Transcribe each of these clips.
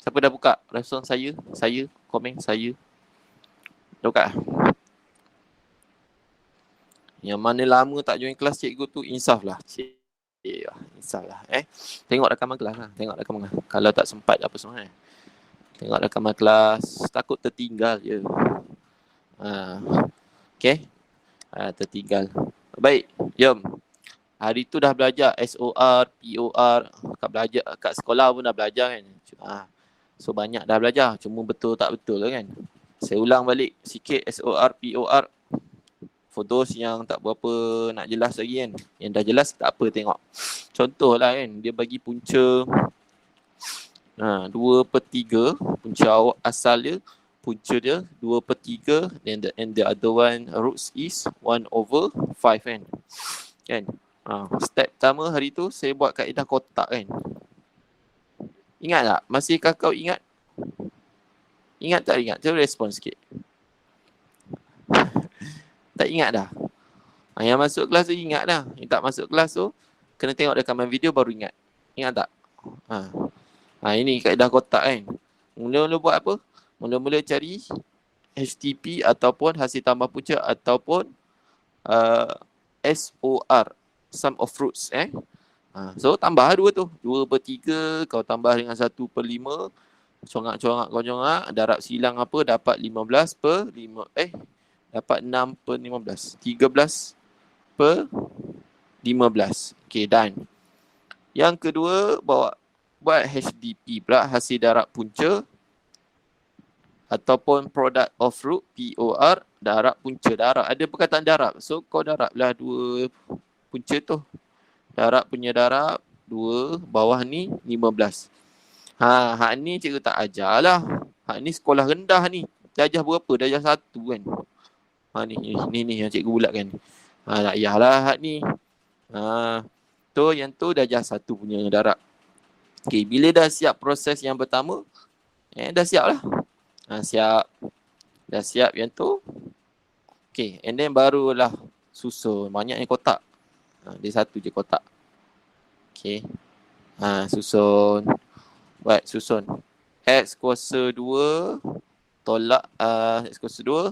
Siapa dah buka? Respon saya, komen saya. Dah buka? Yang mana lama tak join kelas cikgu tu, insaf lah. Insaf lah. Tengok rakaman kelas lah. Kalau tak sempat apa semua tengok rakaman kelas. Takut tertinggal je. Okay. Tertinggal. Baik, jom. Hari tu dah belajar SOR, POR. Kat sekolah pun dah belajar kan. So banyak dah belajar. Cuma betul tak betul kan. Saya ulang balik sikit SOR, POR. For those yang tak berapa nak jelas lagi kan. Yang dah jelas tak apa tengok. Contoh lah kan. Dia bagi punca 2/3. Punca asal dia. Punca dia 2/3. And the other one roots is 1/5 kan. Step pertama hari tu saya buat kaedah kotak kan. Ingat tak? Masih kakak ingat? Ingat tak ingat? Cuba respon sikit. Tak ingat dah? Yang masuk kelas tu ingat dah. Yang tak masuk kelas tu kena tengok rekaman video baru ingat. Ingat tak? Ini kaedah kotak kan. Mula-mula buat apa? Mula-mula cari HTP ataupun hasil tambah punca ataupun SOR, sum of roots So tambah 2 tu. 2/3 kau tambah dengan 1/5. Corak-corak, darab silang apa, dapat 15/5. Dapat 6/15. 13/15. Okay, done. Yang kedua, buat HDP pula, hasil darab punca ataupun product of root, POR, darab punca. Ada perkataan darab. So kau darablah 2 punca tu. Darab punya darab 2, bawah ni 15. Hak ni cikgu tak ajar lah. Hak ni sekolah rendah ni. Darjah berapa? Darjah 1 kan. Ni yang cikgu bulatkan. Tak payahlah hak ni. Yang tu darjah 1 punya darab. Okay, bila dah siap proses yang pertama, dah siap lah. Siap. Dah siap yang tu. Okay, and then barulah susun. Banyak yang kotak. Dia satu je kotak. Okay. Susun. Buat susun. X kuasa 2 tolak X kuasa 2.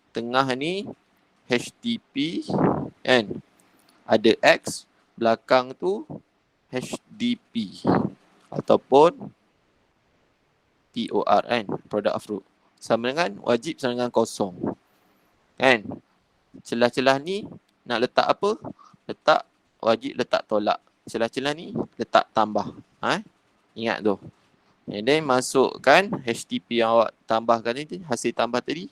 Tengah ni HDP kan. Ada X, belakang tu HDP ataupun POR kan, product of root. Sama dengan wajib sama dengan kosong. Kan? Celah-celah ni nak letak apa? Letak wajib, letak tolak. Celah-celah ni letak tambah. Ingat tu. And then masukkan HTP yang awak tambahkan ni, hasil tambah tadi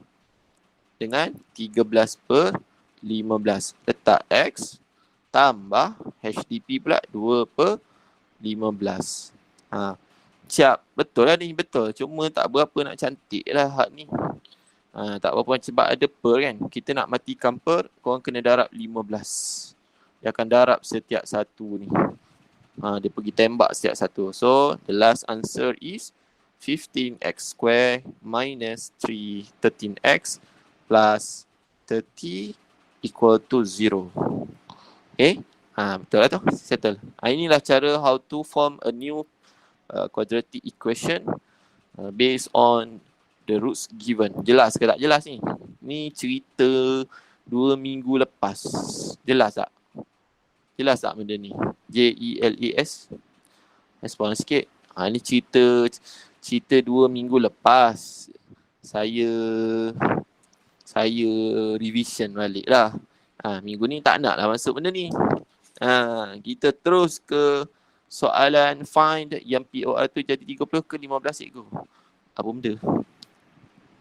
dengan 13/15. Letak X tambah HTP pula 2/15. Siap. Betul lah ni, betul. Cuma tak berapa nak cantik lah hak ni. Tak berapa sebab ada per kan. Kita nak matikan per, korang kena darab 15. Dia akan darab setiap satu ni. Dia pergi tembak setiap satu. So, the last answer is 15x square minus 13x plus 30 equal to 0. Okay? Betul lah tu. Settle. Inilah cara how to form a new quadratic equation based on the roots given. Jelas ke tak jelas ni? Ni cerita 2 minggu lepas. Jelas tak? Jelas tak benda ni? JELAS. Respon sikit. Ni cerita 2 minggu lepas. Saya revision balik lah. Minggu ni tak nak lah masuk benda ni. Kita terus ke soalan find yang POR tu jadi 30 ke 15 cikgu. Apa benda?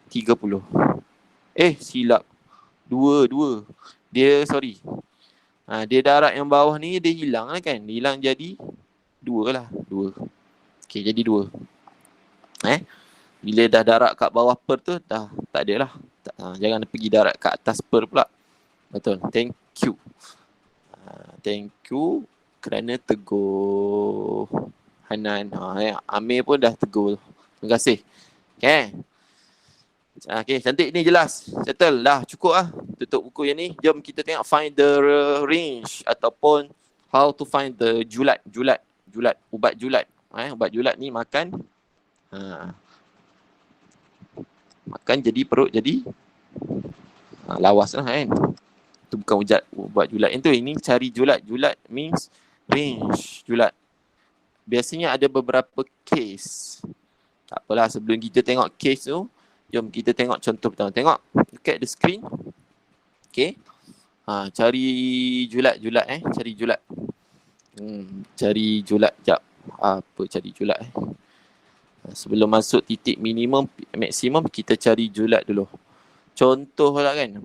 30. Silap. 2. Dia sorry. Dia darab yang bawah ni dia hilang lah kan. Dia hilang jadi 2 lah. 2. Okay, jadi 2. Bila dah darab kat bawah per tu dah tak ada lah. Jangan pergi darab kat atas per pula. Betul. Thank you. Thank you kerana tegur Hanan. Amir pun dah tegur. Terima kasih. Okay, cantik ni jelas. Settle dah, cukup lah. Tutup buku yang ni. Jom kita tengok find the range ataupun how to find the julat. Ubat julat. Ubat julat ni makan Makan jadi perut jadi lawas lah kan. Itu bukan buat julat yang tu. Ini cari julat. Julat means range julat. Biasanya ada beberapa case. Tak apalah, sebelum kita tengok case tu, jom kita tengok contoh pertama. Tengok, look at the screen. Okay. Cari julat. Cari julat. Cari julat. Sekejap. Apa cari julat Sebelum masuk titik minimum, maksimum, kita cari julat dulu. Contoh lah kan.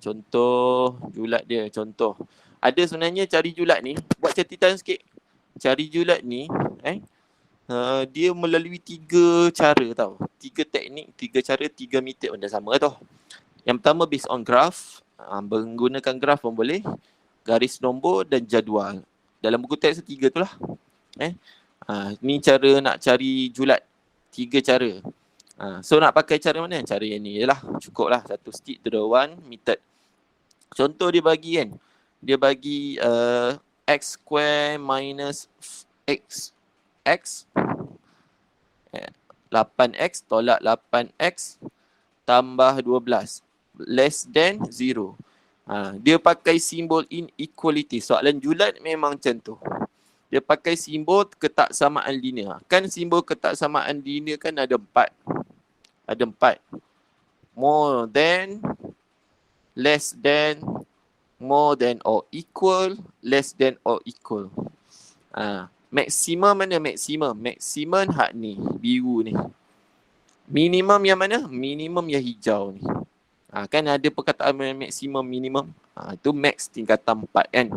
Contoh julat dia. Contoh. Ada sebenarnya cari julat ni, buat catatan sikit. Cari julat ni, dia melalui 3 cara tau. 3 teknik, 3 cara, 3 method benda sama tau. Yang pertama based on graph. Menggunakan graph pun boleh. Garis nombor dan jadual. Dalam buku teks 3 tu lah. Ni cara nak cari julat. 3 cara. So nak pakai cara mana? Cara yang ni je lah. Cukup lah. Satu stick to the one method. Contoh dia bagi kan. Dia bagi x square minus x 8x tolak 8x tambah 12 less than 0. Dia pakai simbol inequality. Soalan julat memang macam tu. Dia pakai simbol ketaksamaan linear. Kan simbol ketaksamaan linear kan ada 4. Ada 4. More than, less than, more than or equal, less than or equal. Maksimum mana maksimum? Maksimum hak ni, biru ni. Minimum yang mana? Minimum yang hijau ni. Kan ada perkataan maksimum, minimum. Itu max tingkatan 4 kan.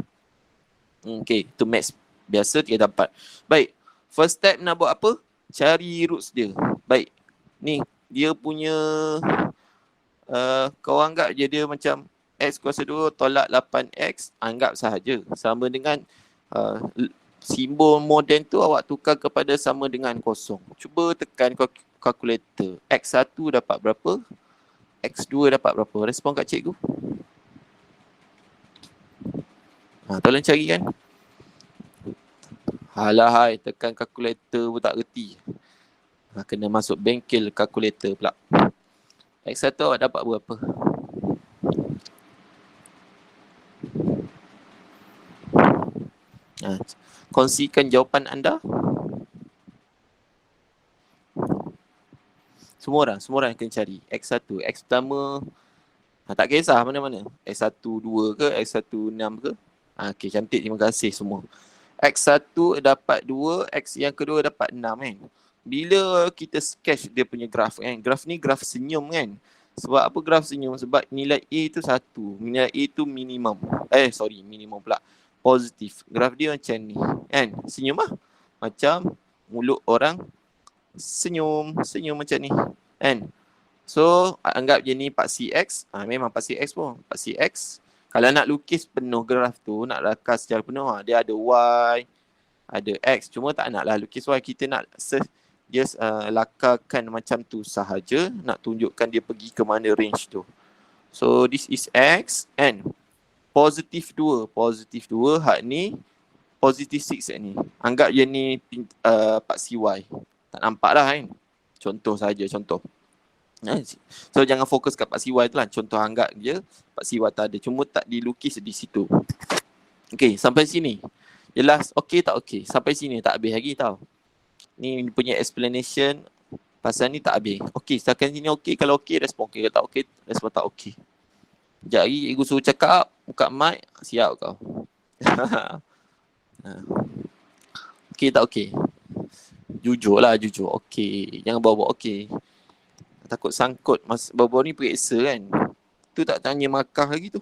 Okay, itu max biasa tingkatan 4. Baik, first step nak buat apa? Cari roots dia. Baik, ni dia punya kau anggap je dia macam x kuasa 2 tolak 8x. Anggap sahaja sama dengan simbol more than tu awak tukar kepada sama dengan kosong. Cuba tekan kalkulator. X1 dapat berapa? X2 dapat berapa? Respon kat cikgu. Tolong cari kan. Halahai, tekan kalkulator pun tak reti. Kena masuk bengkel kalkulator pula. X1 awak dapat berapa? Kongsikan jawapan anda. Semua orang kena cari. X1, X pertama. Tak kisah mana-mana. X1, 2 ke, X1, 6 ke. Okay, cantik. Terima kasih semua. X1 dapat 2, X yang kedua dapat 6 kan. Bila kita sketch dia punya graf kan. Graf ni graf senyum kan. Sebab apa graf senyum? Sebab nilai A tu 1. Nilai A tu minimum. Minimum pula. Positif. Graf dia macam ni. Kan? Senyum lah. Macam mulut orang senyum macam ni. Kan? So, anggap je ni paksi X. Memang paksi X pun. Paksi X. Kalau nak lukis penuh graf tu, nak rakas secara penuh, dia ada Y, ada X. Cuma tak naklah lukis Y. Kita nak just lakarkan macam tu sahaja. Nak tunjukkan dia pergi ke mana range tu. So, this is X and positif 2. Positif 2, hak ni. Positif 6 hak ni. Anggap je ni paksi Y. Tak nampak lah kan. Contoh saja, contoh. So jangan fokus kat paksi Y tu lah. Contoh anggap je paksi Y tak ada. Cuma tak dilukis di situ. Okay, sampai sini. Jelas okey tak okey? Sampai sini tak habis lagi tau. Ni punya explanation pasal ni tak habis. Okey, setakat sini okey. Kalau okey, respon okey. Kalau tak okey, respon tak okey. Sekejap lagi cikgu suruh cakap, buka mic, siap kau. Okey tak okey? Jujur lah, jujur. Okey. Jangan bawa-bawa okey. Takut sangkut. Bawa-bawa ni periksa kan. Tu tak tanya markah lagi tu.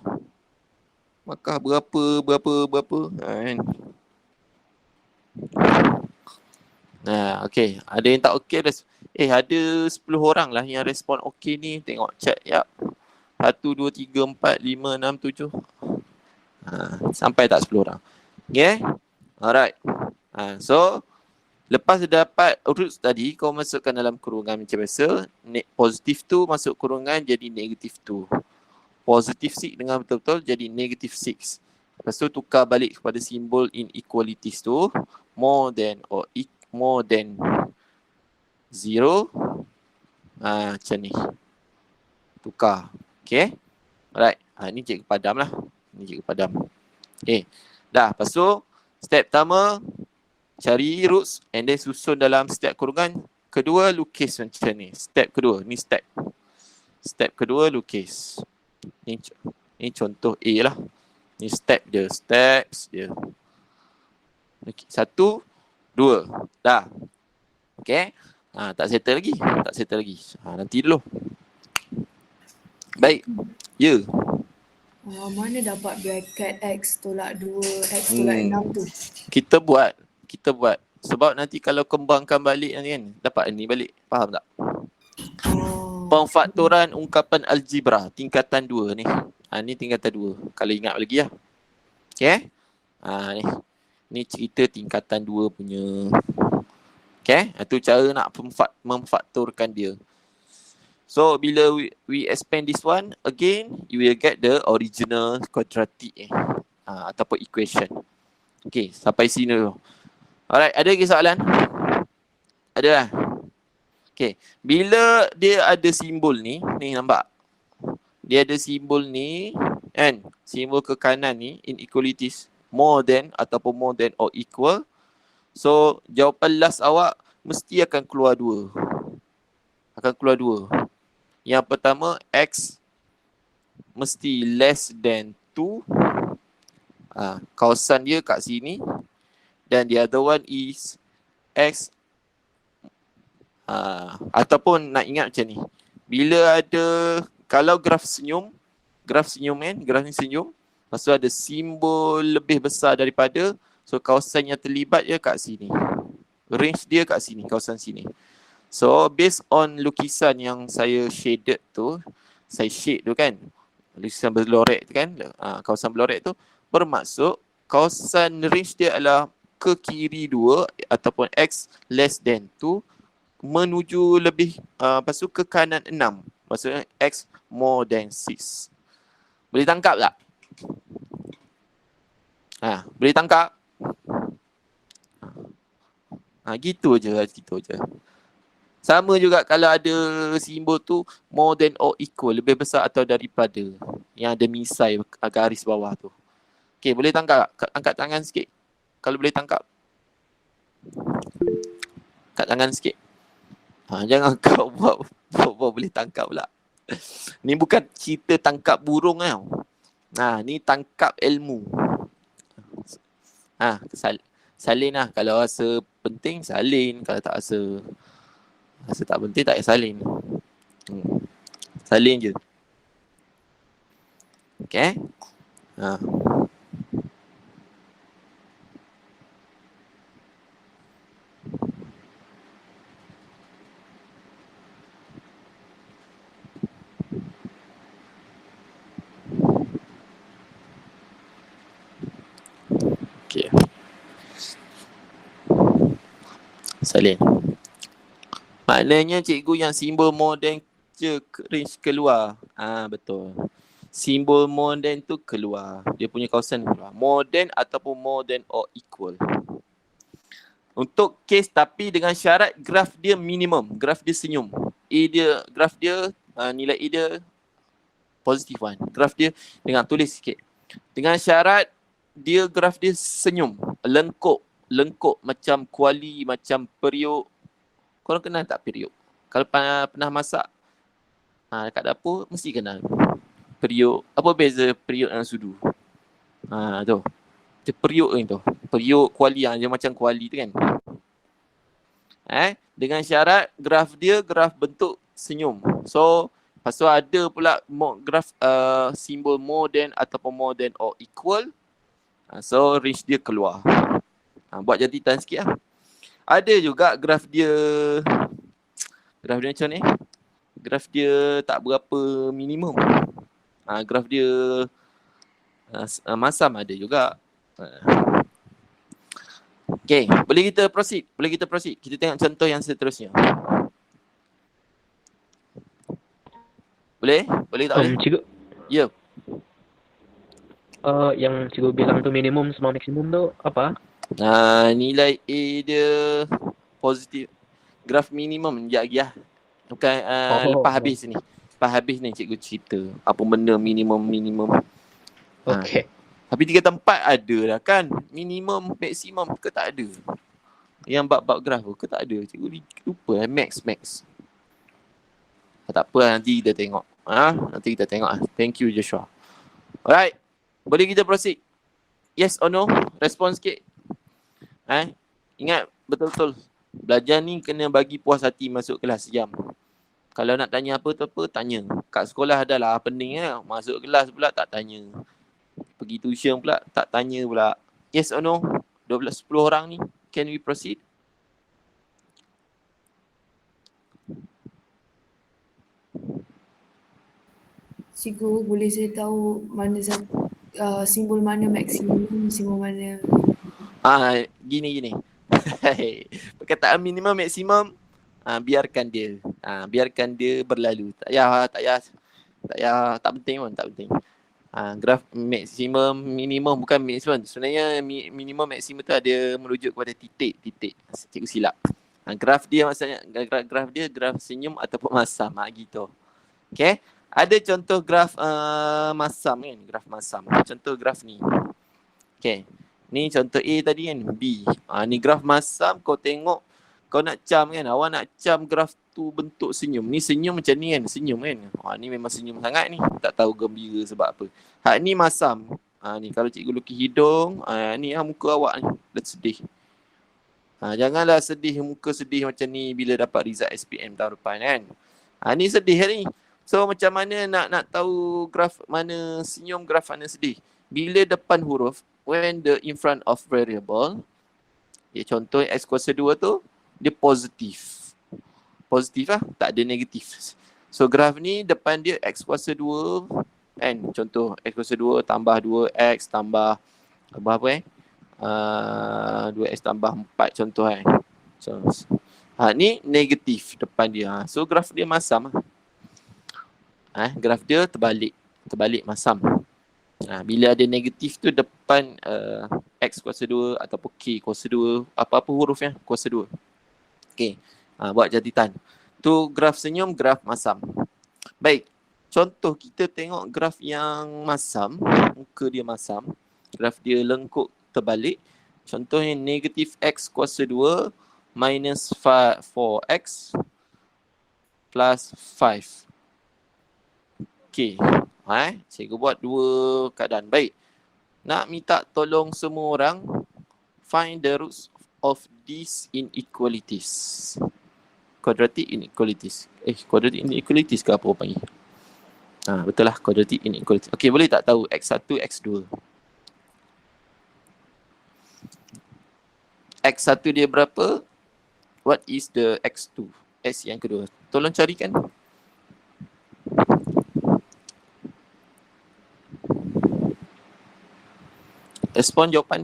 Markah berapa. Kan. Okey. Ada yang tak okey. Ada 10 orang lah yang respon okey ni. Tengok chat. Yap. 1, 2, 3, 4, 5, 6, 7. Sampai tak 10 orang. Okay. Alright. So, lepas dapat roots tadi, kau masukkan dalam kurungan macam biasa. Positif tu masuk kurungan jadi negatif 2. Positif 6 dengan betul-betul jadi negatif 6. Lepas tu tukar balik kepada simbol inequalities tu. More than or more than. 0. Macam ni. Tukar. Okay. Alright. Ni cikgu padam lah. Ni cikgu padam. Okay. Dah. Lepas tu, step pertama, cari roots and then susun dalam step kurungan. Kedua, lukis macam ni. Step kedua. Ni step. Step kedua, lukis. Ni contoh A lah. Ni step dia. Steps dia. Okay. 1, 2. Dah. Okay. Tak settle lagi. Tak settle lagi. Nanti dulu. Baik. Ya. Mana dapat bracket X tolak 2, X tolak 6 tu? Kita buat. Sebab nanti kalau kembangkan balik nanti kan, dapat ni balik. Faham tak? Pemfaktoran ungkapan algebra tingkatan 2 ni. Ni tingkatan 2. Kalau ingat lagi lah. Okay. Ni cerita tingkatan 2 punya. Okay. Itu cara nak memfaktorkan dia. So bila we expand this one again, you will get the original quadratic ataupun equation. Okay, sampai sini dulu. Alright, ada lagi soalan? Ada lah. Okay, bila dia ada simbol ni nampak? Dia ada simbol ni kan? Simbol ke kanan ni, inequalities, more than ataupun more than or equal. So jawapan last awak mesti akan keluar 2. Yang pertama, X mesti less than 2. Kawasan dia kat sini. Dan the other one is X. Ataupun nak ingat macam ni. Bila ada, kalau graf senyum kan, graf ni senyum. Lepas tu ada simbol lebih besar daripada. So kawasan yang terlibat dia kat sini. Range dia kat sini, kawasan sini. So based on lukisan yang saya shaded tu, saya shade tu kan, lukisan berlorek tu kan, kawasan berlorek tu, bermaksud kawasan range dia adalah ke kiri 2 ataupun X less than 2 menuju lebih, lepas tu ke kanan 6. Maksudnya X more than 6. Boleh tangkap tak? Boleh tangkap? Gitu je. Sama juga kalau ada simbol tu more than or equal, lebih besar atau daripada, yang ada misai garis bawah tu. Okay, boleh tangkap? Angkat tangan sikit. Kalau boleh tangkap. Angkat tangan sikit. Jangan kau buat boleh tangkap pula. Ni bukan cerita tangkap burung tau. Ni tangkap ilmu. Salin lah. Kalau rasa penting, salin. Kalau tak rasa tak penting, tak payah salin. Salin je. Okay. Okay. Salin. Maknanya cikgu yang simbol more than je range keluar. Betul. Simbol more than tu keluar. Dia punya kawasan keluar. More than ataupun more than or equal. Untuk case tapi dengan syarat graf dia minimum. Graf dia senyum. Graf dia, nilai A dia positive 1. Graf dia, tulis sikit. Dengan syarat graf dia senyum. Lengkuk macam kuali, macam periuk. Korang kenal tak periuk? Kalau pernah masak dekat dapur, mesti kenal. Periuk. Apa beza periuk dengan sudu? Tu. Dia periuk ni tu. Periuk kuali dia macam kuali tu kan. Dengan syarat graf dia graf bentuk senyum. So, lepas tu ada pula graf simbol more than ataupun more than or equal. So, range dia keluar. Buat jaditan sikit lah. Ada juga graf dia macam ni. Graf dia tak berapa minimum. Graf dia masam ada juga. Okay, boleh kita proceed. Kita tengok contoh yang seterusnya. Boleh tak boleh? Cikgu. Ya. Yang cikgu bilang tu minimum sama maksimum tu apa? Nilai A dia positif. Graf minimum sekejap lagi lah. Bukan lepas habis ni. Lepas habis ni cikgu cerita apa benda minimum. Okey. Tapi 3 tempat ada lah kan. Minimum, maksimum ke tak ada. Yang bab-bab graf tu ke tak ada. Cikgu lupa lah max. Tak apa lah, nanti kita tengok. Nanti kita tengok lah. Thank you Joshua. Alright. Boleh kita proceed? Yes or no? Respon sikit. Ingat betul-betul. Belajar ni kena bagi puas hati masuk kelas sejam. Kalau nak tanya apa-apa, tanya. Kat sekolah adalah pening lah. Masuk kelas pula tak tanya. Pergi tuition pula, tak tanya pula. Yes or no? 10 orang ni. Can we proceed? Cikgu, boleh saya tahu mana simbol mana maksimum, simbol mana Gini. Perkataan minimum, maksimum, biarkan dia. Biarkan dia berlalu. Tak penting pun, tak penting. Graf maksimum, minimum bukan maksimum. Sebenarnya minimum, maksimum tu ada merujuk kepada titik. Cikgu silap. Graf dia maksudnya, graf dia graf senyum ataupun masam. Gitu. Okay. Ada contoh graf masam kan? Graf masam. Contoh graf ni. Okay. Ni contoh A tadi kan, B. Ni graf masam, kau tengok, kau nak cam kan, awak nak cam graf tu bentuk senyum. Ni senyum macam ni kan, senyum kan. Ni memang senyum sangat ni, tak tahu gembira sebab apa. Ni masam. Ni kalau cikgu lukis hidung, ni muka awak ni, dah sedih. Janganlah sedih, muka sedih macam ni bila dapat result SPM tahun depan kan. Ni sedih ni. So macam mana nak tahu graf mana senyum, graf mana sedih? Bila depan huruf, when the in front of variable, contoh x kuasa 2 tu, dia positif. Positif lah, tak ada negatif. So graf ni depan dia x kuasa 2 kan. Contoh x kuasa 2 tambah 2x tambah apa 2x tambah 4 contoh kan. So, ni negatif depan dia. So graf dia masam lah. Graf dia terbalik masam. Bila ada negatif tu depan X kuasa 2 ataupun K kuasa 2, apa-apa hurufnya kuasa 2. Okay. Buat jaditan. Tu graf senyum, graf masam. Baik. Contoh kita tengok graf yang masam, muka dia masam, graf dia lengkuk terbalik. Contohnya negatif X kuasa 2 minus 4X plus 5. Okay. Cikgu buat 2 keadaan. Baik. Nak minta tolong semua orang find the roots of these inequalities. Quadratic inequalities. Quadratic inequalities ke apa orang panggil? Betul lah, quadratic inequalities. Okay, boleh tak tahu X1, X2? X1 dia berapa? What is the X2? X yang kedua. Tolong carikan. Respon jawapan.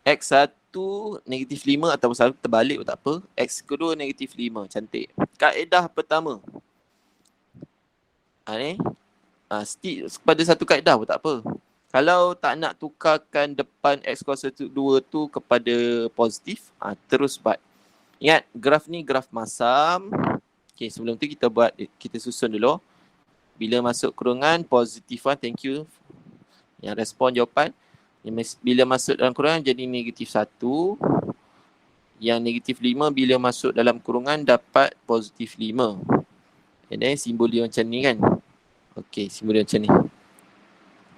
X1 negatif 5 ataupun selalu terbalik pun tak apa. X kedua negatif 5. Cantik. Kaedah pertama. Stick pada satu kaedah pun tak apa. Kalau tak nak tukarkan depan X kuasa 2 tu kepada positif, terus buat. Ingat, graf ni graf masam. Okay, sebelum tu kita susun dulu. Bila masuk kurungan, positif 1, thank you. Yang respon jawapan. Bila masuk dalam kurungan, jadi negatif 1. Yang negatif 5, bila masuk dalam kurungan, dapat positif 5. And then, simbol dia macam ni kan. Okay, simbol dia macam ni.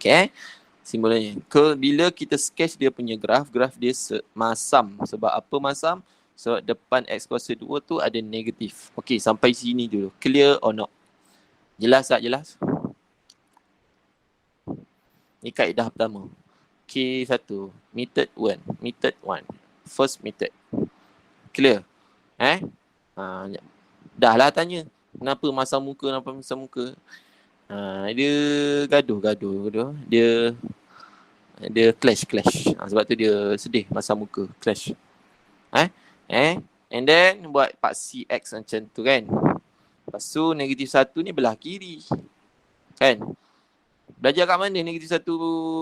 Okay, simbolnya. Bila kita sketch dia punya graf dia masam. Sebab apa masam? So depan X kuasa 2 tu ada negatif. Okay, sampai sini dulu. Clear or not? Jelas tak jelas? Ni kaedah pertama. K1. Method 1. First method. Clear? Dah lah tanya. Kenapa masam muka? Dia gaduh. Dia clash. Sebab tu dia sedih masam muka. Clash. And then buat paksi X macam tu kan. Lepas tu negatif 1 ni belah kiri. Kan? Belajar kat mana negatif 1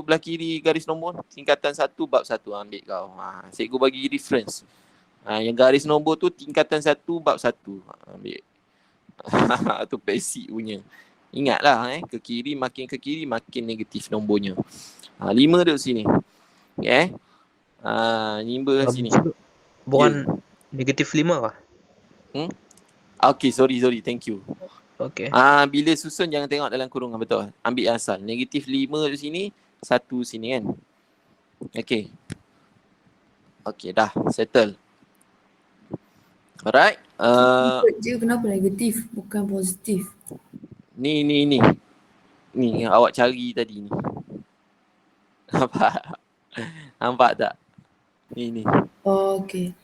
belah kiri garis nombor? Tingkatan 1 bab 1 ambil kau. Cikgu bagi reference. Yang garis nombor tu tingkatan 1 bab 1. Ambil. Tu basic punya. Ingatlah ke kiri makin negatif nombornya. 5 duduk sini. Okay. 5 sini. Bukan negatif 5 kah? Okay, sorry. Thank you. Okay. Bila susun jangan tengok dalam kurungan, betul. Ambil asal. Negatif 5 di sini, 1 sini kan. Okay. Okay, dah. Settle. Alright. Je kenapa negatif bukan positif? Ni yang awak cari tadi ni. Nampak tak? Ni. Oh, okay.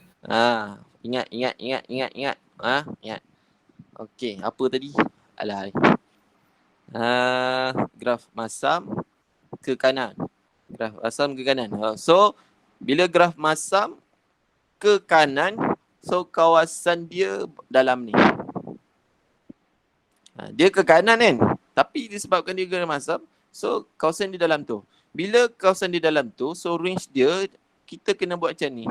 Ingat. Ingat. Okey, apa tadi? Alah. Graf masam ke kanan. So, bila graf masam ke kanan, so kawasan dia dalam ni. Dia ke kanan kan? Tapi disebabkan dia graf masam, so kawasan dia dalam tu. Bila kawasan dia dalam tu, so range dia, kita kena buat macam ni.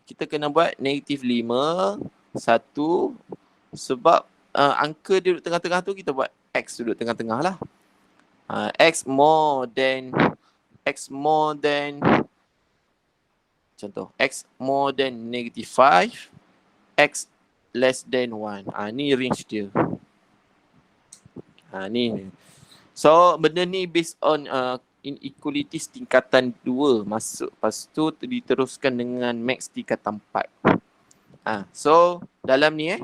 Kita kena buat negatif 5, 1, sebab angka dia duduk tengah-tengah tu, kita buat X duduk tengah-tengah lah. X more than contoh, X more than negative 5, X less than 1. Ni range dia. Ni. So, benda ni based on inequalities tingkatan 2 masuk. Lepas tu diteruskan dengan max tingkatan 4. So, dalam ni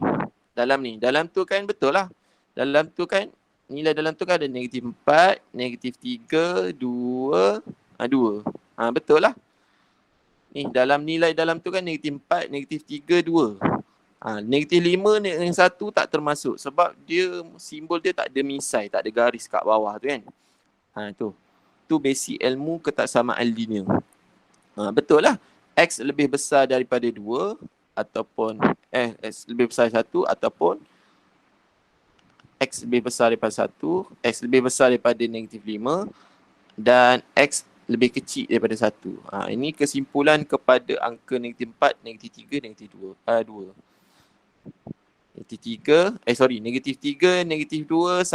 Dalam tu kan betul lah. Dalam tu kan, nilai dalam tu kan ada negatif 4, negatif 3, 2, 2. Betul lah. Ni dalam nilai dalam tu kan negatif 4, negatif 3, 2. Negatif 5 dengan 1 tak termasuk sebab dia simbol dia tak ada misai, tak ada garis kat bawah tu kan. Tu basic ilmu ketaksamaan linear. Betul lah. X lebih besar daripada 2 ataupun X lebih besar 1 ataupun X lebih besar daripada 1, X lebih besar daripada negatif 5 dan X lebih kecil daripada 1. Ini kesimpulan kepada angka negatif 4, negatif 3, negatif 2. Negatif 3, negatif 2,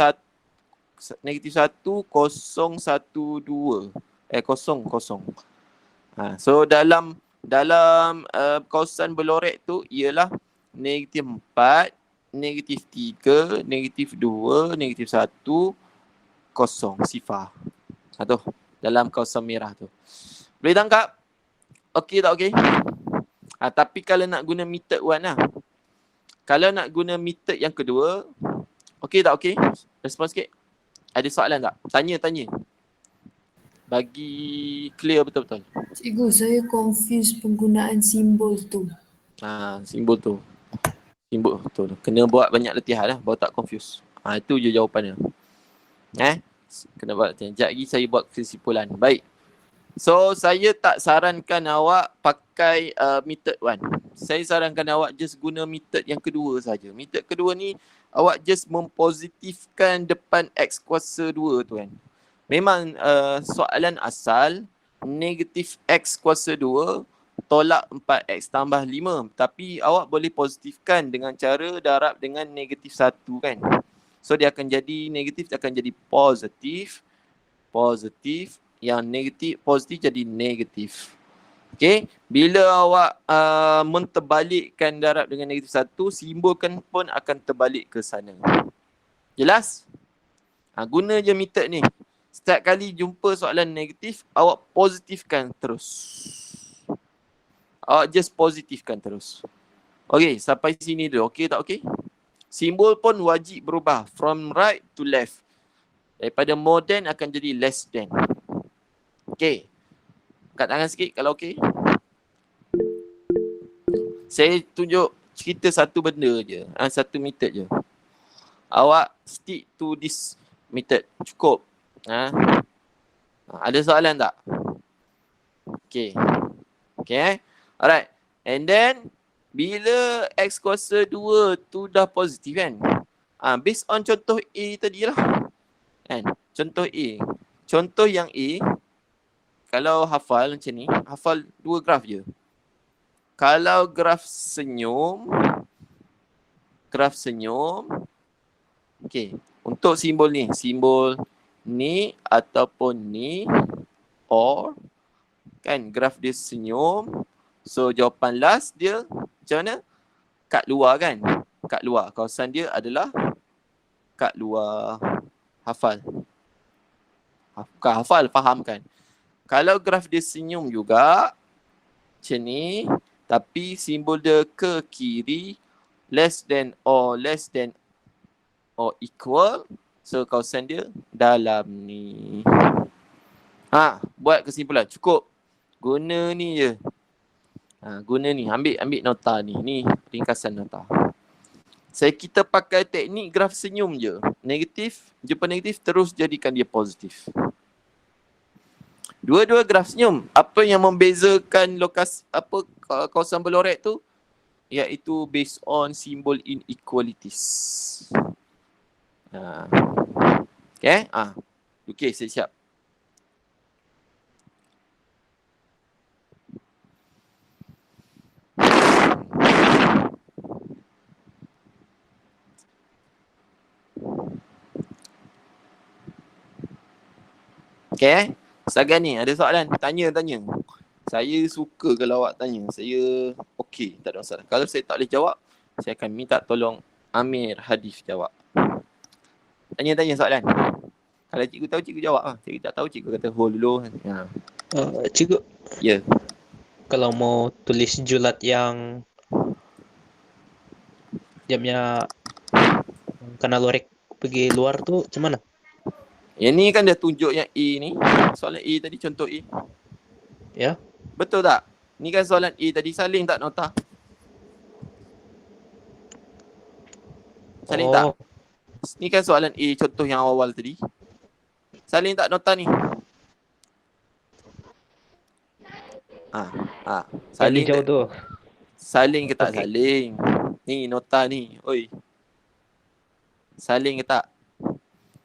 negatif 1, 0, 1, 2. 0. So dalam kawasan berlorek tu ialah negatif 4, negatif 3, negatif 2, negatif 1, 0, sifar. Tu dalam kawasan merah tu. Boleh tangkap? Okey tak okey? Tapi kalau nak guna method 1 lah. Kalau nak guna method yang kedua, okey tak okey? Respon sikit. Ada soalan tak? Tanya. Bagi clear betul-betul. Cikgu, saya confuse penggunaan simbol tu. Simbol tu. Kena buat banyak latihan lah, baru tak confuse. Itu je jawapannya. Kena buat latihan. Sekejap lagi saya buat kesimpulan. Baik. So, saya tak sarankan awak pakai method 1. Saya sarankan awak just guna method yang kedua saja. Method kedua ni, awak just mempositifkan depan X kuasa 2 tu kan. Memang soalan asal negatif X kuasa 2 tolak 4X tambah 5. Tapi awak boleh positifkan dengan cara darab dengan negatif 1 kan. So dia akan jadi negatif, dia akan jadi positif. Yang negatif, positif jadi negatif. Okay. Bila awak menterbalikkan darab dengan negatif 1, simbol kan pun akan terbalik ke sana. Jelas? Guna je method ni. Setiap kali jumpa soalan negatif, awak positifkan terus. Awak just positifkan terus. Okay, sampai sini dulu. Okay tak okay? Simbol pun wajib berubah. From right to left. Daripada more than akan jadi less than. Okay. Angkat tangan sikit kalau okay. Saya tunjuk cerita satu benda je. Satu method je. Awak stick to this method. Cukup. Ada soalan tak? Okay. Alright. And then, bila X kuasa 2 tu dah positif kan? Based on contoh A tadi lah. Kan? Contoh A. Contoh yang A, kalau hafal macam ni, hafal 2 graf je. Kalau graf senyum, okey, untuk simbol ni ataupun ni, or kan graf dia senyum. So jawapan last dia macam mana? Kat luar kan? Kat luar. Kawasan dia adalah kat luar. Hafal. Bukan hafal, faham kan? Kalau graf dia senyum juga macam ni, tapi simbol dia ke kiri, less than or equal, so kawasan dia dalam ni. Buat kesimpulan. Cukup. Guna ni je. Guna ni. Ambil nota ni. Ni ringkasan nota. Kita pakai teknik graf senyum je. Negatif, jumpa negatif, terus jadikan dia positif. Dua-dua graf senyum. Apa yang membezakan kawasan berlorek tu? Iaitu based on simbol inequalities. Okay? Okay, saya siap. Okay? Setakat ni ada soalan? Tanya. Saya suka kalau awak tanya. Saya okey, tak ada masalah. Kalau saya tak boleh jawab, saya akan minta tolong Amir Hadif jawab. Tanya soalan. Kalau cikgu tahu, cikgu jawab lah. Cikgu tak tahu, cikgu kata hold dulu. Cikgu, Ya. kalau mau tulis julat yang jamnya kena lorek pergi luar tu macam mana? Yang ni kan dia tunjuk yang A ni. Soalan A tadi, contoh A. Ya. Betul tak? Ni kan soalan A tadi, salin tak nota? Salin tak? Ni kan soalan A, contoh yang awal tadi. Salin tak nota ni? Salin jauh tu. Salin ke tak Okay. salin? Ni nota ni. Oi. Salin ke tak?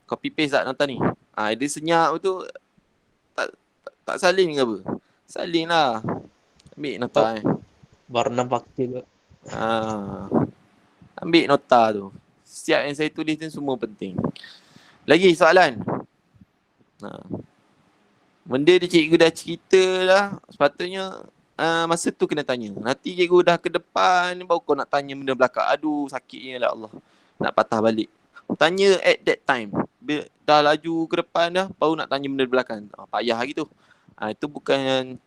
Copy paste tak nota ni? Dia senyap tu tak salin ke apa? Salin lah. Ambil nota Baru nampak juga. Ambil nota tu. Setiap yang saya tulis ni semua penting. Lagi soalan? Benda dia cikgu dah cerita lah. Sepatutnya masa tu kena tanya. Nanti cikgu dah ke depan baru kau nak tanya benda belakang. Aduh, sakitnya lah Allah. Nak patah balik. Tanya at that time. Dah laju ke depan dah baru nak tanya benda belakang. Payah gitu. Itu bukan,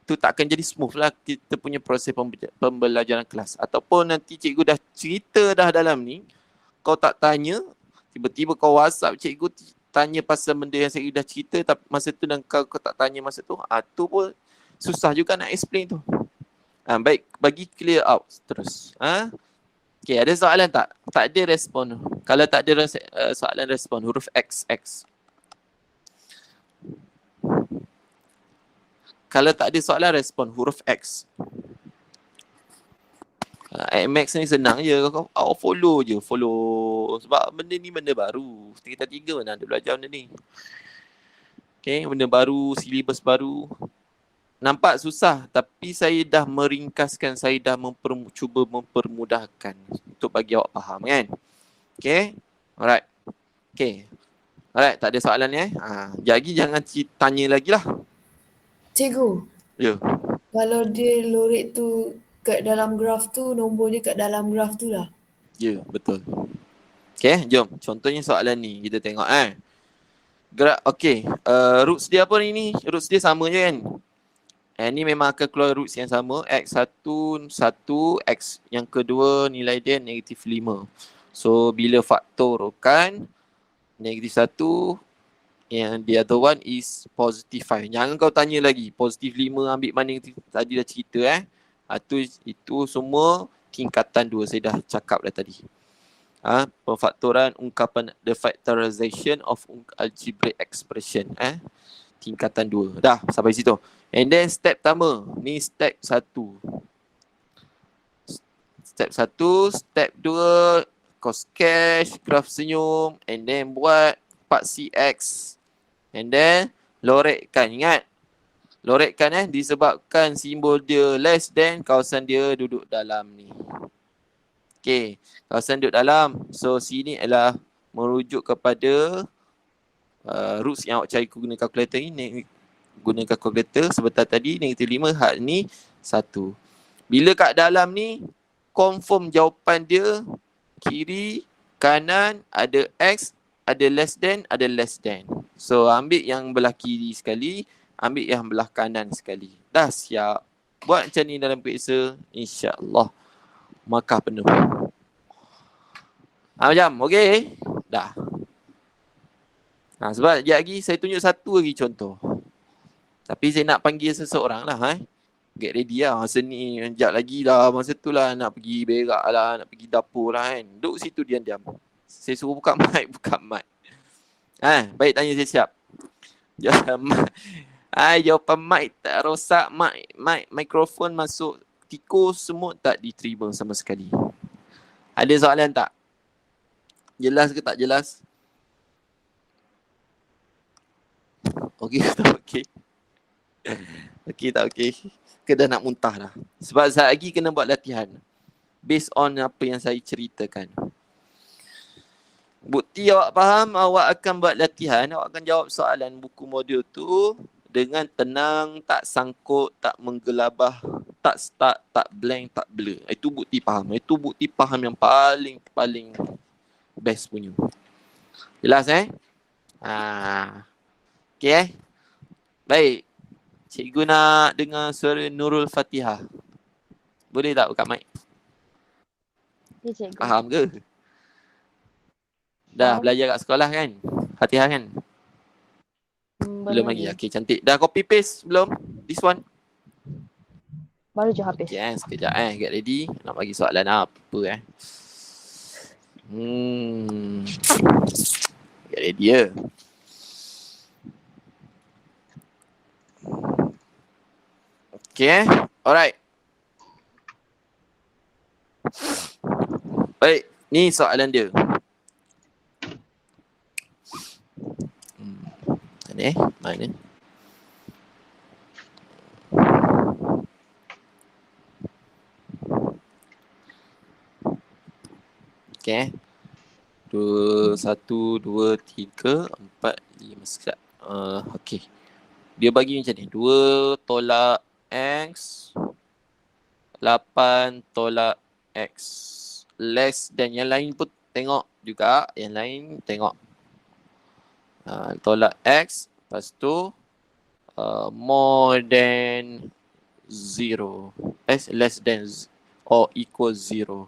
itu takkan jadi smooth lah kita punya proses pembelajaran kelas. Ataupun nanti cikgu dah cerita dah dalam ni, kau tak tanya, tiba-tiba kau WhatsApp cikgu tanya pasal benda yang cikgu dah cerita tapi masa tu dan kau tak tanya masa tu, tu pun susah juga nak explain tu. Baik, bagi clear out terus. Okay, ada soalan tak? Tak ada respon. Kalau tak ada soalan respon, huruf X. Kalau tak ada soalan respon, huruf X. Max ni senang je. Kau follow je. Sebab benda ni benda baru. Kita 3 mana ada belajar benda ni. Okay, benda baru, silibus baru. Nampak susah tapi saya dah meringkaskan, saya dah cuba mempermudahkan untuk bagi awak faham kan. Okay, alright. Okay, alright, tak ada soalan ni Jadi jangan tanya lagi lah. Cikgu. Ya. Kalau dia lorek tu kat dalam graf tu, nombor dia kat dalam graf tu lah. Ya, betul. Okay, jom. Contohnya soalan ni kita tengok okay, roots dia apa ni? Roots dia sama je kan? Ni memang akan keluar roots yang sama. X1, 1, X yang kedua nilai dia negatif 5. So, bila faktorkan negatif 1, yang the other one is positive 5. Jangan kau tanya lagi, positif 5 ambil mana negatif, tadi dah cerita Itu semua tingkatan 2, saya dah cakap dah tadi. Pemfaktoran ungkapan, the factorization of algebraic expression. Tingkatan 2. Dah, sampai situ. And then step pertama, ni step 1. Step 1, step 2, kau sketch graf senyum and then buat 4cx. And then lorekkan. Ingat, lorekkan disebabkan simbol dia less than, kawasan dia duduk dalam ni. Okay, kawasan duduk dalam. So sini adalah merujuk kepada roots yang awak cari guna kalkulator ni. Guna kalkulator sebentar tadi -5, had ni 1. Bila kat dalam ni, confirm jawapan dia kiri, kanan, ada X, ada less than, ada less than. So ambil yang belah kiri sekali, ambil yang belah kanan sekali. Dah siap. Buat macam ni dalam periksa, insya-Allah markah penuh. Macam, okey? Dah. Sebab sekejap lagi saya tunjuk satu lagi contoh. Tapi saya nak panggil seseorang lah. Get ready lah masa ni. Sekejap lagi lah, masa tu lah nak pergi berak lah, nak pergi dapur lah kan. Duduk situ diam-diam. Saya suruh buka mic, buka mic. Baik, tanya saya siap. Jawapan mic tak rosak, mikrofon masuk tikus, semut tak diterima sama sekali. Ada soalan tak? Jelas ke tak jelas? Okey tak okey? Okey tak okey? Ke dah nak muntah dah? Sebab sekejap lagi kena buat latihan. Based on apa yang saya ceritakan. Bukti awak faham, awak akan buat latihan, awak akan jawab soalan buku modul tu dengan tenang, tak sangkut, tak menggelabah, tak start, tak blank, tak blur. Itu bukti faham. Itu bukti faham yang paling best punya. Jelas Okey Baik. Cikgu nak dengar suara Nurul Fatihah. Boleh tak buka mic? Ya, cikgu. Faham ke? Dah belajar kat sekolah kan? Fatihah kan? Belum lagi. Okey, cantik. Dah copy paste belum? This one? Baru je habis. Okay, sekejap get ready. Nak bagi soalan apa Get ready ya. Okay, alright. Baik, ni soalan dia. Mana? Okay. 1, 2, 3, 4, 5. Sekejap. Okay. Dia bagi macam ni. 2 tolak X. 8 tolak X. Less than. Yang lain pun tengok juga. Yang lain tengok. Tolak X. Lepas tu more than 0. Less than or equal 0.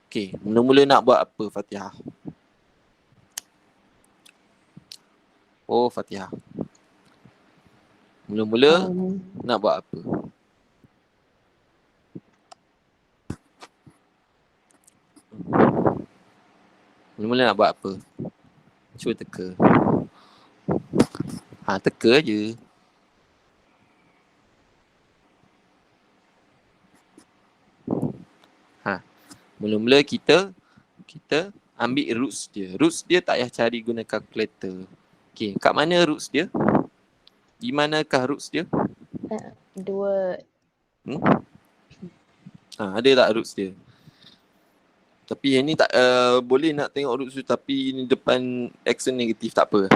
Okay, mula-mula nak buat apa Fatihah? Fatihah. Mula-mula nak buat apa? Mula-mula nak buat apa? Cuba teka. Teka je. Mula-mula kita ambil roots dia. Roots dia tak payah cari guna calculator. Okay, kat mana roots dia? Di manakah roots dia? 2. Ada tak roots dia? Tapi yang ni tak boleh nak tengok roots tu, tapi ni depan action negatif, tak apa.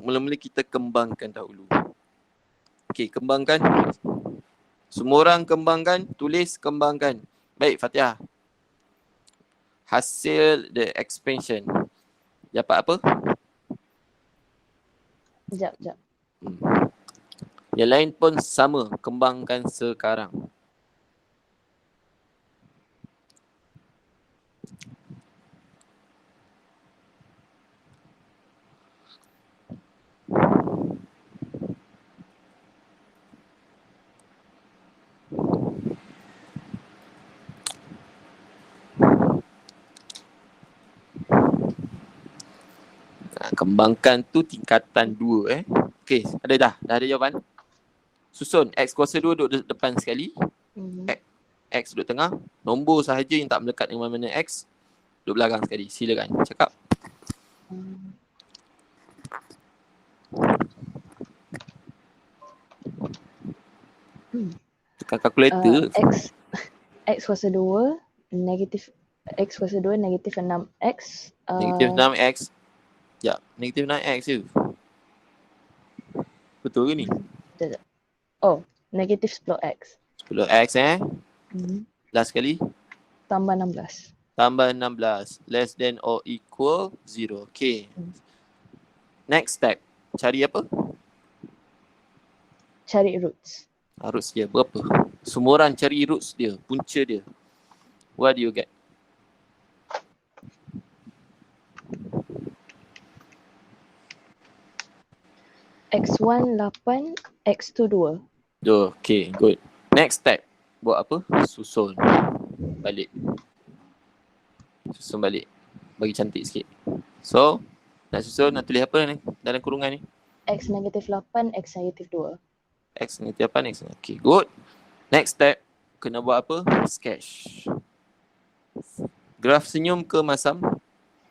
Mula-mula kita kembangkan dahulu. Okay, kembangkan. Semua orang kembangkan, tulis kembangkan. Baik, Fatihah. Hasil the expansion. Dapat apa? Sekejap. Yang lain pun sama. Kembangkan sekarang. Kembangkan tu tingkatan 2 Okey, dah ada jawapan. Susun X kuasa 2 duduk depan sekali. X duduk tengah. Nombor sahaja yang tak melekat dengan mana-mana X duduk belakang sekali. Silakan cakap. Kalkulator. X kuasa 2 negatif X kuasa 2 negatif 6X. Negatif 6x. Sekejap. Negatif 6x je. Betul ke ni? Oh, negatif 10X. 10x Last kali. Tambah 16. Tambah 16. Less than or equal 0. Okay. Next step. Cari apa? Cari roots. Roots dia berapa? Semua orang cari roots dia. Punca dia. What do you get? X1 8, X2 2. Okay, good. Next step. Buat apa? Susun balik. Susun balik. Bagi cantik sikit. So, nak susun, nak tulis apa ni dalam kurungan ni? X negatif 8, X negatif 2. X negatif 8, X. Okay, good. Next step. Kena buat apa? Sketch. Graf senyum ke masam?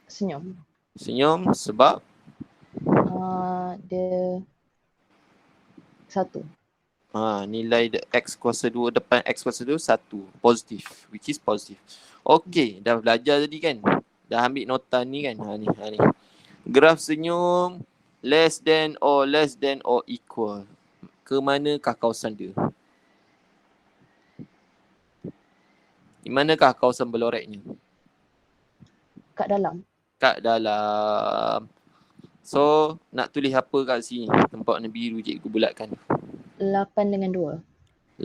Senyum. Senyum sebab? Dia 1. Nilai X kuasa 2 depan X kuasa 2 1. Positif. Which is positive. Okay, dah belajar tadi kan? Dah ambil nota ni kan? Ni. Graf senyum less than or equal. Ke manakah kawasan dia? Di manakah kawasan beloreknya? Kat dalam. Kat dalam. So, nak tulis apa kat sini? Tempat warna biru cikgu bulatkan. 8 dengan 2.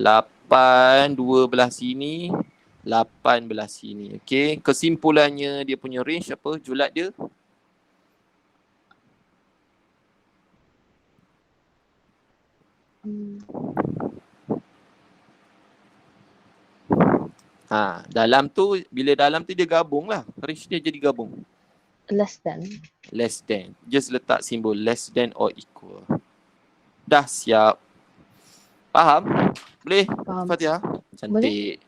8, 2 belah sini, 8 belah sini. Okay, kesimpulannya dia punya range apa? Julat dia? Dalam tu, bila dalam tu dia gabung lah. Range dia jadi gabung. Less than. Less than. Just letak simbol less than or equal. Dah siap. Faham? Boleh? Faham. Fatihah? Cantik. Boleh.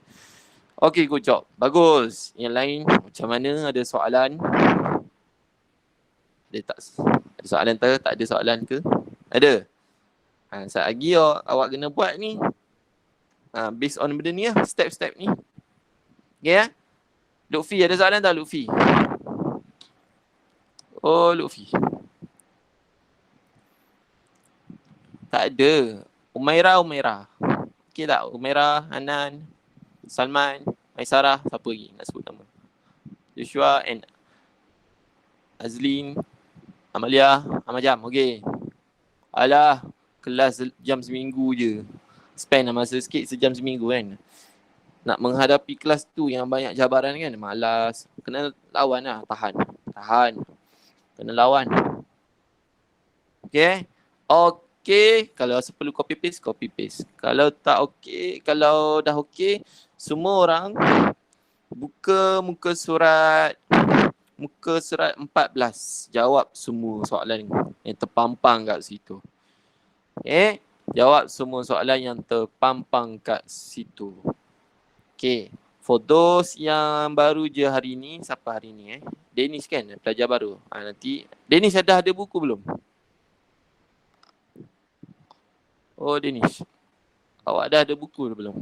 Okay, good job. Bagus. Yang lain macam mana? Ada soalan? Ada soalan ke? Tak ada soalan ke? Ada? Sekejap lagi awak kena buat ni. Based on benda ni lah. Step-step ni. Okay ya? Lutfi, ada soalan tak Lutfi? Oh, Lutfi. Tak ada. Umairah. Okay tak? Umairah, Hanan, Salman, Aisarah, siapa lagi nak sebut nama? Joshua and Azlin, Amalia, Amajam. Okay. Alah, kelas jam seminggu je. Spend masa sikit sejam seminggu kan. Nak menghadapi kelas tu yang banyak jabaran kan, malas. Kena lawan lah, tahan. Kena lawan. Okay. Okay, kalau perlu copy paste. Kalau tak okay, kalau dah okay, semua orang buka muka surat 14. Jawab semua soalan yang terpampang kat situ. Okay, jawab semua soalan yang terpampang kat situ. Okay, for those yang baru je hari ni, siapa hari ni Dennis kan, pelajar baru. Nanti, Dennis dah ada buku belum? Oh, Dennis. Awak dah ada buku belum?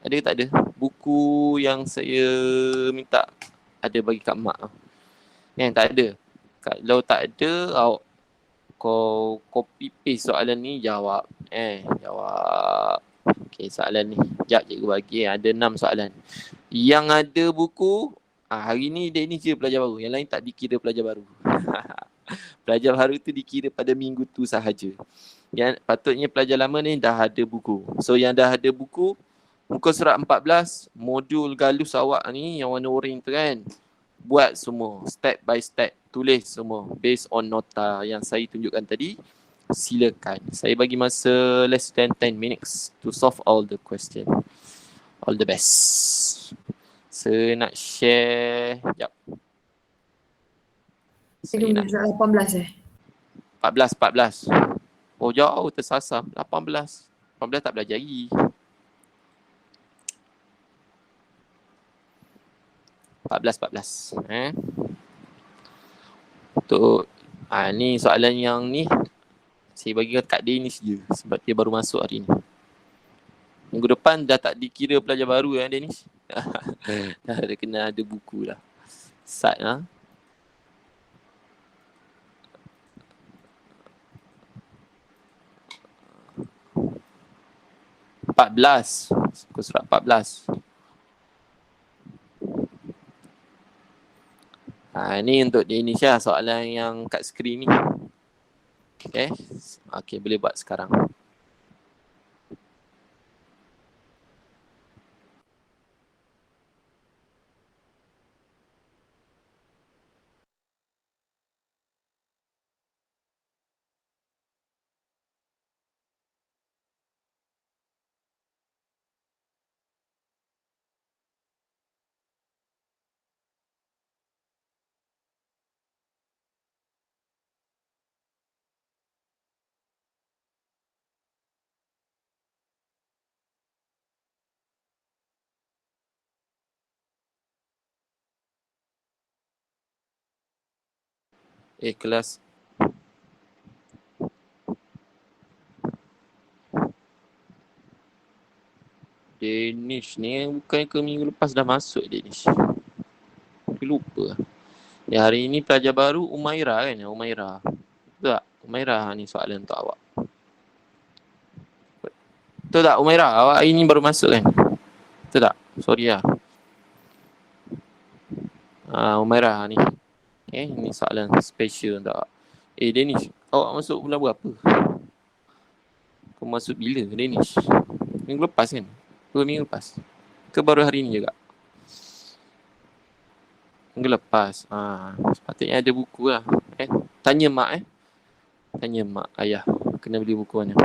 Ada ke tak ada? Buku yang saya minta ada bagi kat mak. Tak ada. Kalau tak ada, awak kau copy paste soalan ni, jawab. Jawab. Okay, soalan ni. Sekejap cikgu bagi. Ada 6 soalan. Yang ada buku, hari ni Dennis je pelajar baru. Yang lain tak dikira pelajar baru. Pelajar baru tu dikira pada minggu tu sahaja. Yang patutnya pelajar lama ni dah ada buku. So yang dah ada buku, muka surat 14, modul galus awak ni yang warna orange tu kan, buat semua step by step, tulis semua based on nota yang saya tunjukkan tadi. Silakan. Saya bagi masa less than 10 minutes to solve all the question. All the best. Saya nak share. Sekejap. Cikgu minta 18 14. Oh, jauh tersasar. 18 tak belajar lagi. 14. Untuk ni soalan yang ni Saya bagi kat Danish je sebab dia baru masuk hari ni. Minggu depan dah tak dikira pelajar baru Danish. Dah ada kena ada buku lah. Sat lah. Pukul surat 14. Ni untuk Danish lah soalan yang kat skrin ni. Okay, boleh buat sekarang. Kelas Danish ni bukan ke minggu lepas dah masuk Danish. Aku lupa. Hari ni pelajar baru Umairah kan? Umairah. Betul tak? Umairah ni soalan untuk awak. Betul tak Umairah? Awak hari ni baru masuk kan? Betul tak? Sorry lah. Umairah ni. Ni soalan special untuk awak. Danish, awak masuk bulan berapa? Kau masuk bila Danish? Minggu lepas kan? 2 minggu lepas? Ke baru hari ni juga? Minggu lepas. Sepatutnya ada buku lah. Tanya mak Tanya mak ayah. Kena beli buku mana?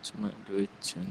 Cuma 2 jam.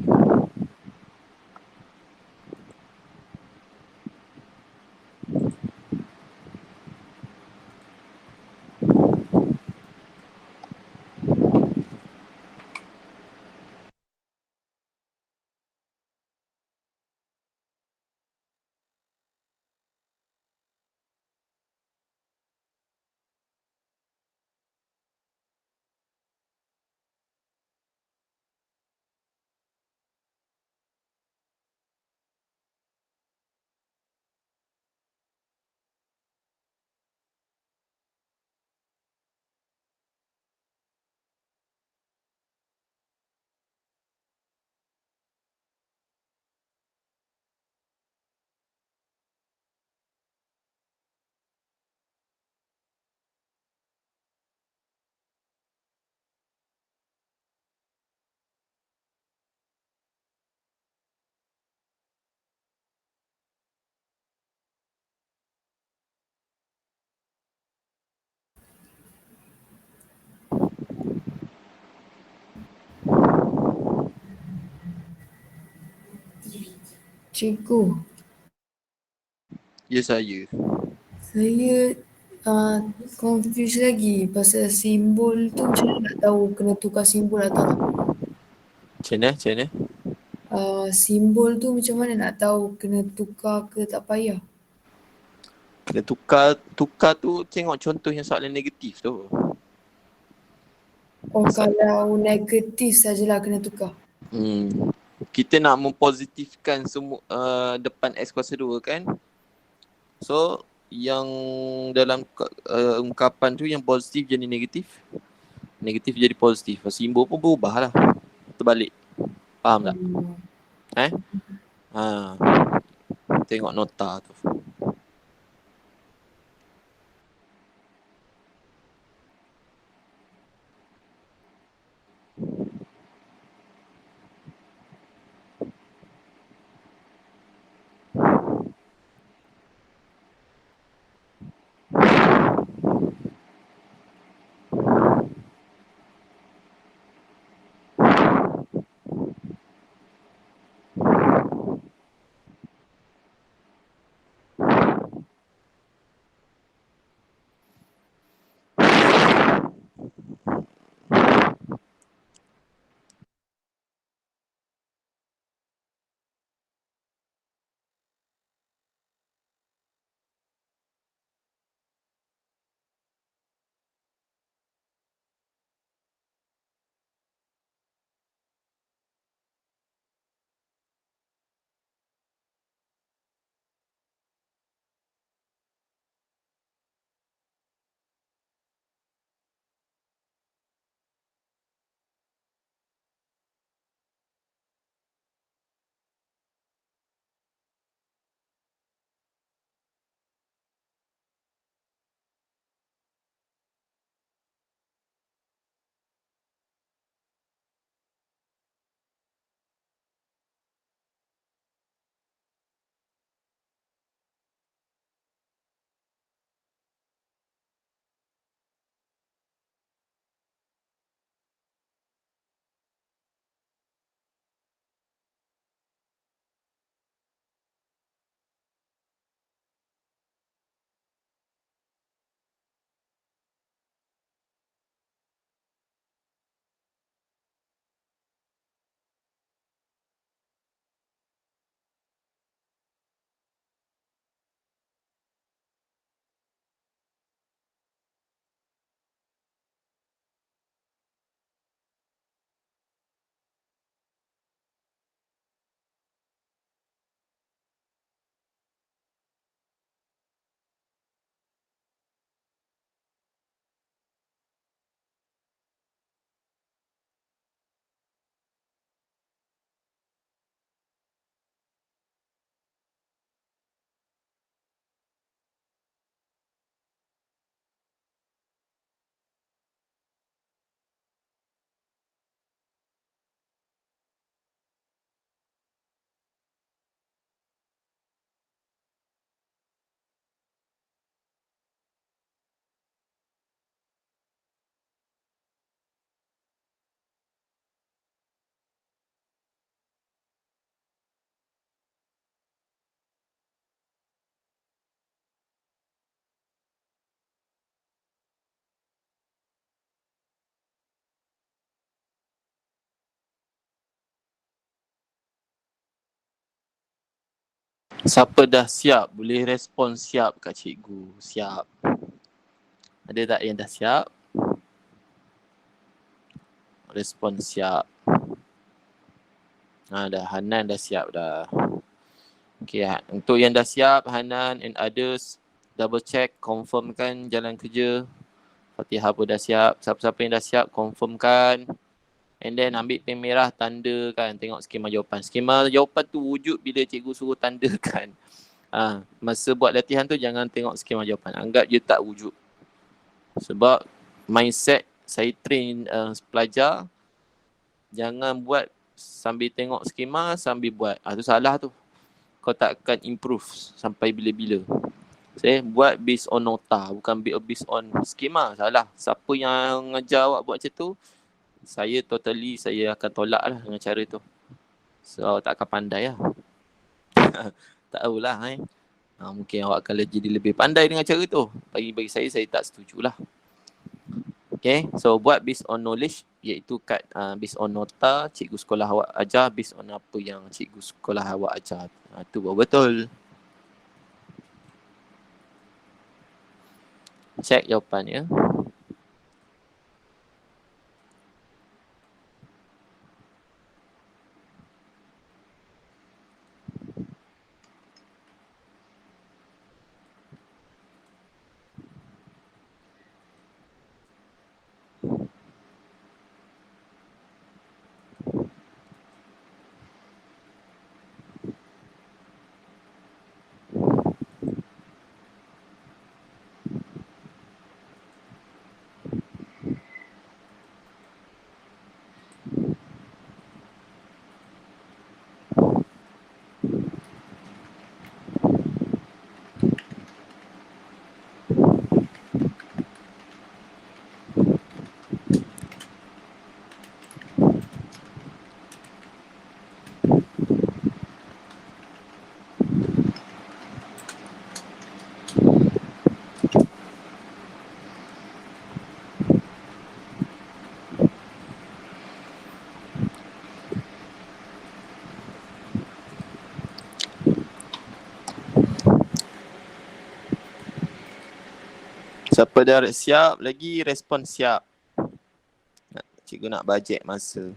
Cikgu, Ya saya. saya confused lagi pasal simbol tu macam mana nak tahu kena tukar simbol atau tak. Macam mana? Macam mana? Simbol tu macam mana nak tahu kena tukar ke tak payah. Kena tukar tu tengok contoh yang soalan negatif tu. Oh, kalau negatif sajalah kena tukar. Kita nak mempositifkan semua depan X kuasa 2 kan. So yang dalam ungkapan tu yang positif jadi negatif, negatif jadi positif. Simbol pun berubah lah. Terbalik. Faham tak? Tengok nota tu. Siapa dah siap boleh respon siap kat cikgu. Siap. Ada tak yang dah siap? Respon siap. Dah Hanan dah siap dah. Okay, untuk yang dah siap, Hanan and others, double check, confirmkan jalan kerja. Fatihah pun dah siap. Siapa-siapa yang dah siap, confirmkan. And then ambil pen merah, tandakan. Tengok skema jawapan. Skema jawapan tu wujud bila cikgu suruh tandakan. Masa buat latihan tu jangan tengok skema jawapan. Anggap je tak wujud. Sebab mindset saya train pelajar, jangan buat sambil tengok skema sambil buat. Tu salah tu. Kau tak akan improve sampai bila-bila. Saya buat based on nota, bukan based on skema. Salah. Siapa yang ngajar awak buat macam tu, saya akan tolak lah dengan cara tu. So tak akan pandai lah. Tak tahulah mungkin awak akan jadi lebih pandai dengan cara tu. Bagi saya tak setujulah. Okay, so buat based on knowledge, iaitu kat based on nota cikgu sekolah awak ajar, based on apa yang cikgu sekolah awak ajar. Tu baru betul. Check jawapannya. Siapa dah siap lagi, respon siap. Cikgu nak bajet masa.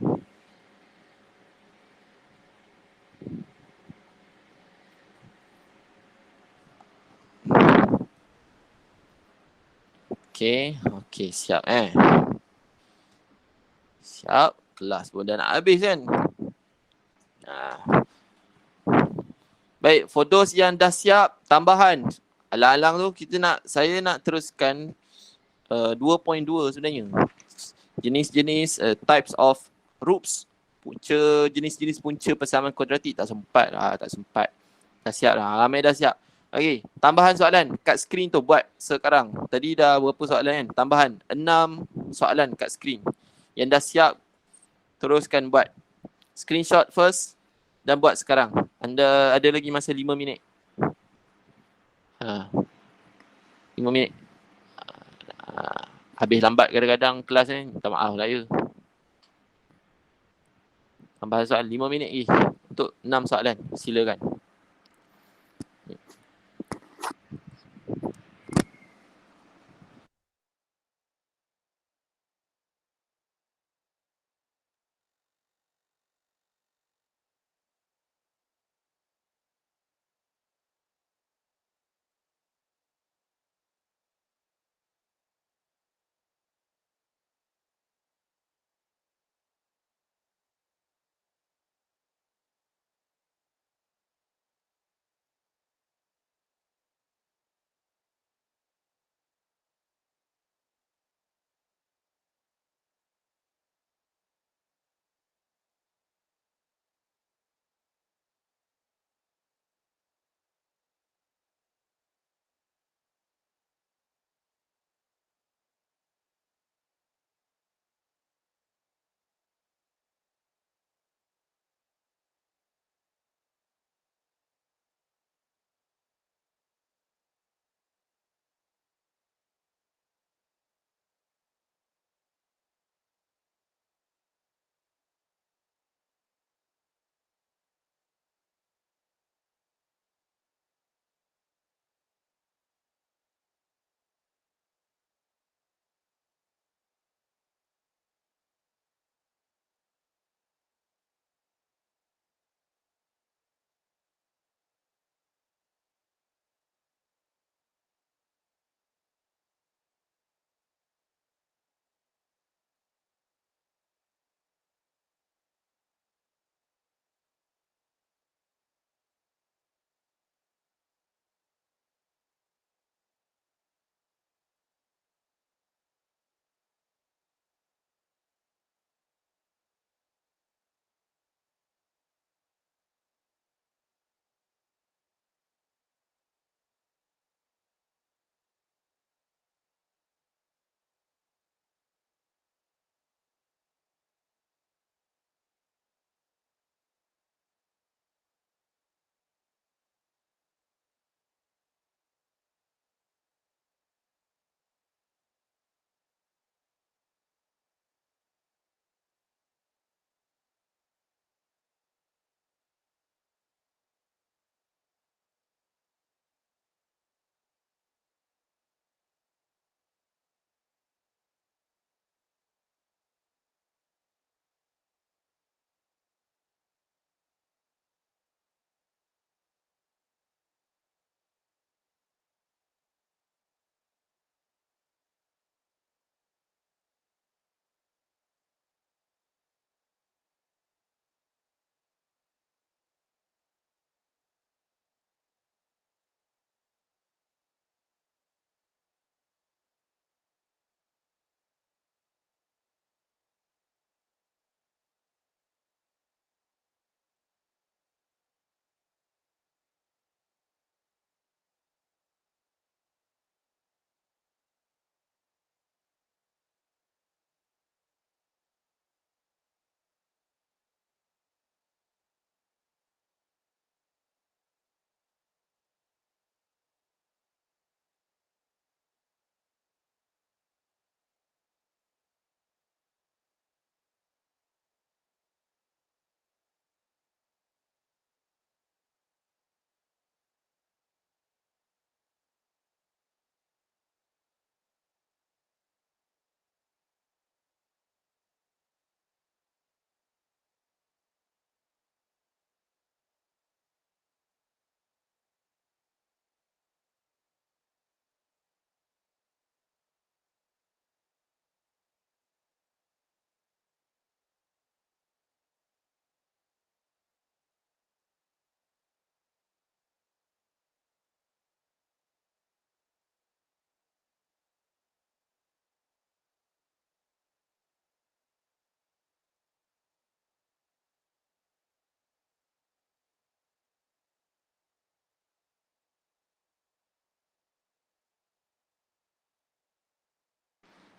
Okay, siap Siap, kelas pun dah nak habis kan. Baik, for those yang dah siap, tambahan. Alang-alang tu saya nak teruskan 2.2 sebenarnya. Jenis-jenis types of roots. Jenis-jenis punca persamaan kuadratik. Tak sempat. Dah siap lah, ramai dah siap. Okey, tambahan soalan kat skrin tu buat sekarang. Tadi dah berapa soalan kan? Tambahan 6 soalan kat skrin. Yang dah siap, teruskan buat. Screenshot first dan buat sekarang. Anda ada lagi masa 5 minit. 5 minit. Habis lambat kadang-kadang kelas ni. Minta maaf lah ya. Tambahan soalan 5 minit lagi untuk 6 soalan. Silakan.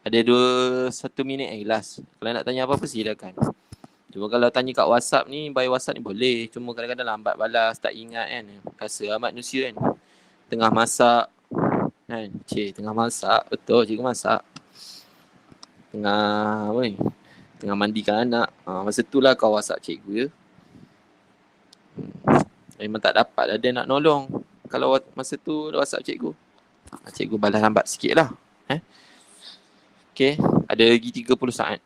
Ada 1 minit last. Kalau nak tanya apa-apa silakan. Cuma kalau tanya kat WhatsApp ni, by WhatsApp ni boleh. Cuma kadang-kadang lambat balas, tak ingat kan. Rasa amat manusia kan. Tengah masak kan. Tengah masak. Betul, cikgu masak. Tengah apa ni? Tengah mandikan anak. Masa tu lah kau WhatsApp cikgu ya. Memang tak dapat lah dia nak nolong. Kalau masa tu WhatsApp cikgu. Cikgu balas lambat sikit lah. Okay, ada lagi 30 saat.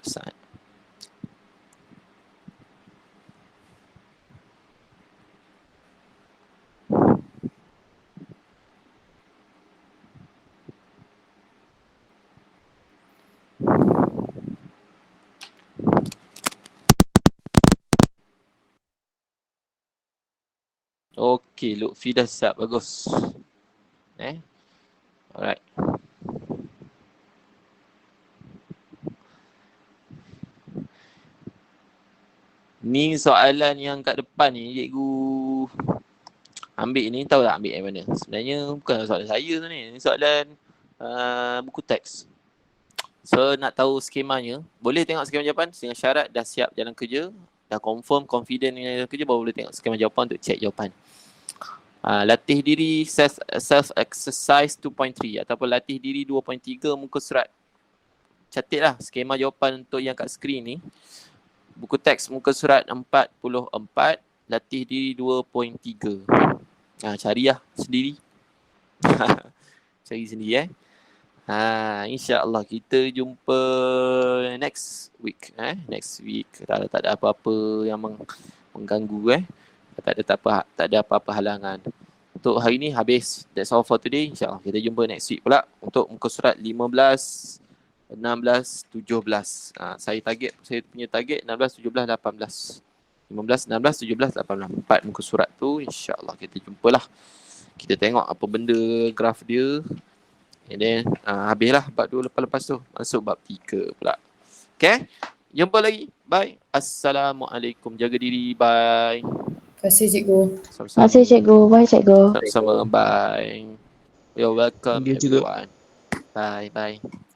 Saat. Okey, Lutfi dah siap. Bagus. Alright. Ni soalan yang kat depan ni cikgu ambil ni, tahu tak ambil yang mana? Sebenarnya bukan soalan saya tu ni. Ni soalan buku teks. So nak tahu skemanya, boleh tengok skema jawapan dengan syarat dah siap jalan kerja, dah confirm, confident dengan jalan kerja, baru boleh tengok skema jawapan untuk check jawapan. Latih diri self exercise 2.3 ataupun latih diri 2.3 muka surat. Catatlah skema jawapan untuk yang kat skrin ni. Buku teks muka surat 44, latih diri 2.3. Carilah sendiri. Cari sendiri InsyaAllah kita jumpa next week. Next week kalau tak ada apa-apa yang mengganggu tak ada apa-apa halangan. Untuk hari ni habis. That's all for today. InsyaAllah kita jumpa next week pula untuk muka surat 15, 16, 17. Saya punya target 16, 17, 18. 15, 16, 17, 18. 4 muka surat tu insyaAllah kita jumpalah. Kita tengok apa benda graf dia. And then habislah bab 2 lepas tu. Masuk bab 3 pula. Okay? Jumpa lagi. Bye. Assalamualaikum. Jaga diri. Bye. Terima kasih cikgu. Terima kasih cikgu. Bye cikgu. Sama-sama. Bye. You're welcome Dia juga. everyone. Bye. Bye.